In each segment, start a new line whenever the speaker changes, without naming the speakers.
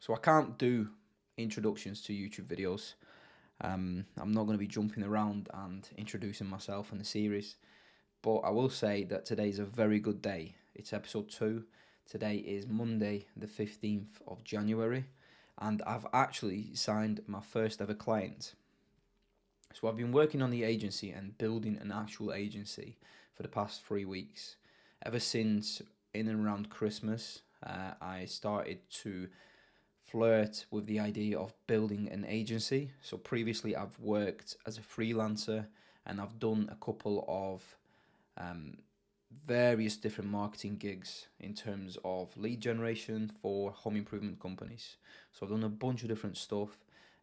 So I can't do introductions to YouTube videos. I'm not going to be jumping around and introducing myself in the series, but I will say that today is a very good day. It's episode 2. Today is Monday, the 15th of January, and I've actually signed my first ever client. So I've been working on the agency and building an actual agency for the past 3 weeks. Ever since in and around Christmas, I started to flirt with the idea of building an agency. So previously, I've worked as a freelancer and I've done a couple of um, various different marketing gigs in terms of lead generation for home improvement companies. So I've done a bunch of different stuff,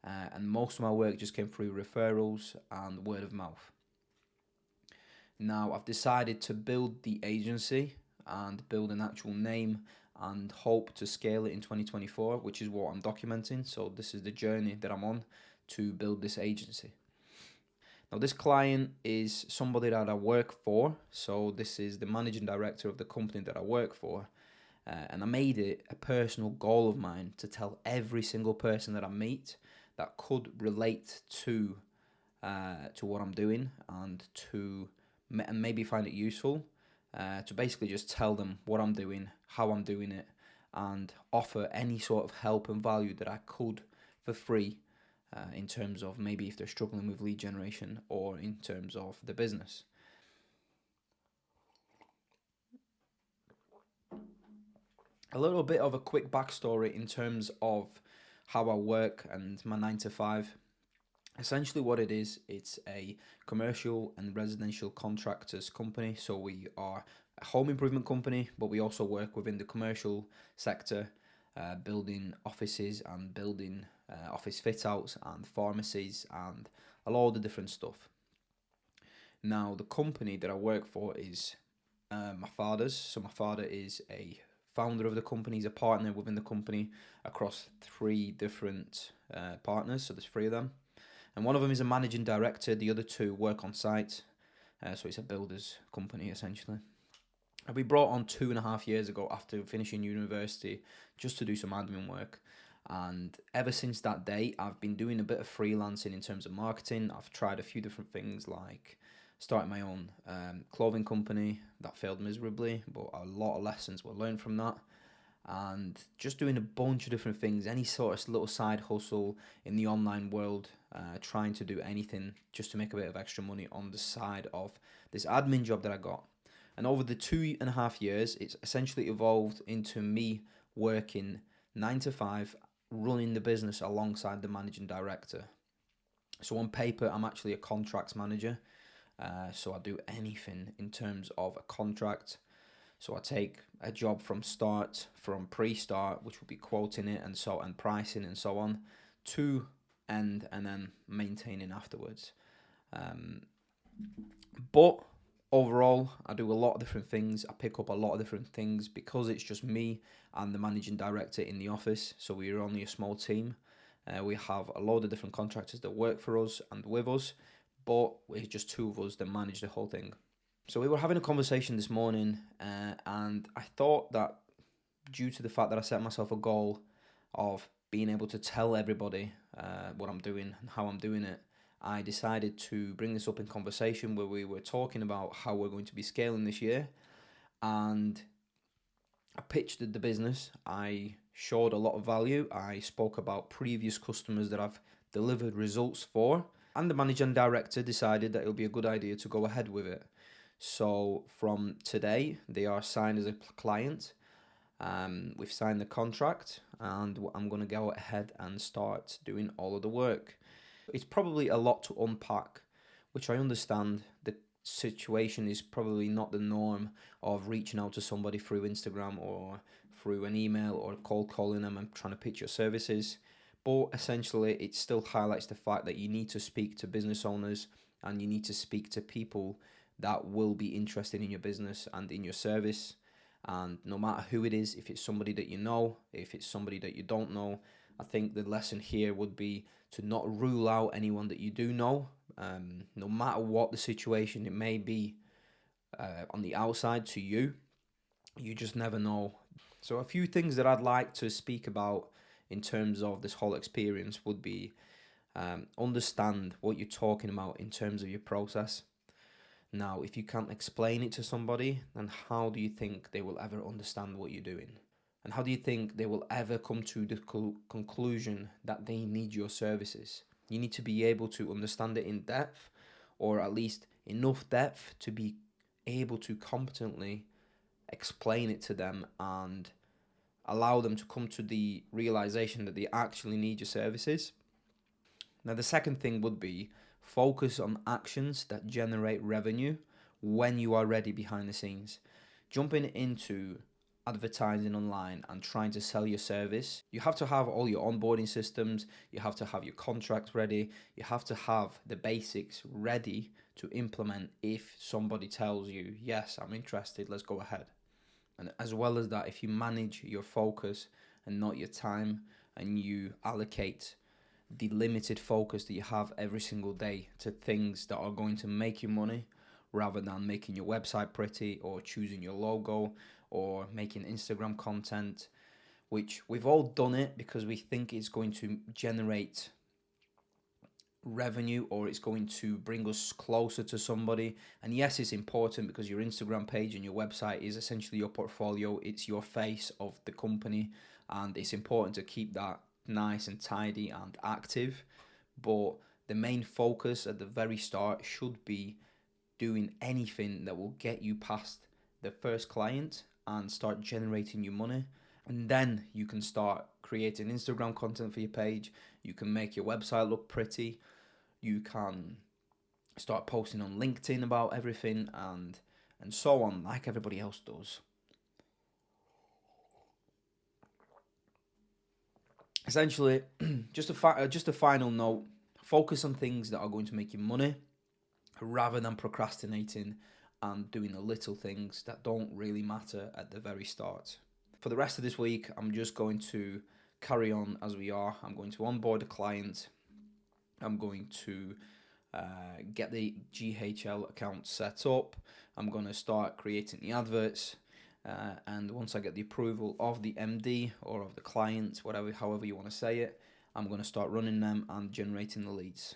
and most of my work just came through referrals and word of mouth. Now I've decided to build the agency and build an actual name and hope to scale it in 2024, which is what I'm documenting. So this is the journey that I'm on to build this agency. Now this client is somebody that I work for. So this is the managing director of the company that I work for. And I made it a personal goal of mine to tell every single person that I meet that could relate to what I'm doing and maybe find it useful, to basically just tell them what I'm doing, how I'm doing it, and offer any sort of help and value that I could for free, in terms of maybe if they're struggling with lead generation or in terms of the business. A little bit of a quick backstory in terms of how I work and my 9 to 5. Essentially, what it is, it's a commercial and residential contractors company. So we are a home improvement company, but we also work within the commercial sector, building offices and building office fit outs and pharmacies and a lot of the different stuff. Now, the company that I work for is my father's. So my father is a founder of the company. He's a partner within the company across 3 different partners. So there's 3 of them. And one of them is a managing director. The other 2 work on site. So it's a builder's company, essentially. And we brought on 2.5 years ago after finishing university just to do some admin work. And ever since that day, I've been doing a bit of freelancing in terms of marketing. I've tried a few different things like starting my own clothing company. That failed miserably, but a lot of lessons were learned from that. And just doing a bunch of different things, any sort of little side hustle in the online world, trying to do anything just to make a bit of extra money on the side of this admin job that I got. And over the 2.5 years, it's essentially evolved into me working 9 to 5, running the business alongside the managing director. So on paper, I'm actually a contracts manager. So I do anything in terms of a contract. So I take a job from pre-start, which would be quoting it and pricing and so on, to end and then maintaining afterwards. But overall, I do a lot of different things. I pick up a lot of different things because it's just me and the managing director in the office. So we're only a small team. We have a load of different contractors that work for us and with us, but it's just 2 of us that manage the whole thing. So we were having a conversation this morning, and I thought that due to the fact that I set myself a goal of being able to tell everybody what I'm doing and how I'm doing it, I decided to bring this up in conversation where we were talking about how we're going to be scaling this year. And I pitched the business. I showed a lot of value. I spoke about previous customers that I've delivered results for. And the managing director decided that it would be a good idea to go ahead with it. So from today, they are signed as a client. We've signed the contract, and I'm going to go ahead and start doing all of the work. It's probably a lot to unpack, which I understand. The situation is probably not the norm of reaching out to somebody through Instagram or through an email or cold calling them and trying to pitch your services. But essentially, it still highlights the fact that you need to speak to business owners and you need to speak to people that will be interested in your business and in your service. And no matter who it is, if it's somebody that you know, if it's somebody that you don't know, I think the lesson here would be to not rule out anyone that you do know, no matter what the situation it may be on the outside to you. You just never know. So a few things that I'd like to speak about in terms of this whole experience would be understand what you're talking about in terms of your process. Now, if you can't explain it to somebody, then how do you think they will ever understand what you're doing? And how do you think they will ever come to the conclusion that they need your services? You need to be able to understand it in depth, or at least enough depth to be able to competently explain it to them and allow them to come to the realization that they actually need your services. Now, the second thing would be focus on actions that generate revenue when you are ready behind the scenes. Jumping into advertising online and trying to sell your service, you have to have all your onboarding systems, you have to have your contracts ready, you have to have the basics ready to implement if somebody tells you, yes, I'm interested, let's go ahead. And as well as that, if you manage your focus and not your time, and you allocate the limited focus that you have every single day to things that are going to make you money, rather than making your website pretty or choosing your logo or making Instagram content, which we've all done it because we think it's going to generate revenue or it's going to bring us closer to somebody. And yes, it's important because your Instagram page and your website is essentially your portfolio, it's your face of the company, and it's important to keep that nice and tidy and active. But the main focus at the very start should be doing anything that will get you past the first client and start generating you money. And then you can start creating Instagram content for your page. You can make your website look pretty. You can start posting on LinkedIn about everything and so on, like everybody else does. Essentially, just a final note: focus on things that are going to make you money, rather than procrastinating and doing the little things that don't really matter at the very start. For the rest of this week, I'm just going to carry on as we are. I'm going to onboard a client. I'm going to get the GHL account set up. I'm going to start creating the adverts. And once I get the approval of the MD or of the client, however you want to say it, I'm going to start running them and generating the leads.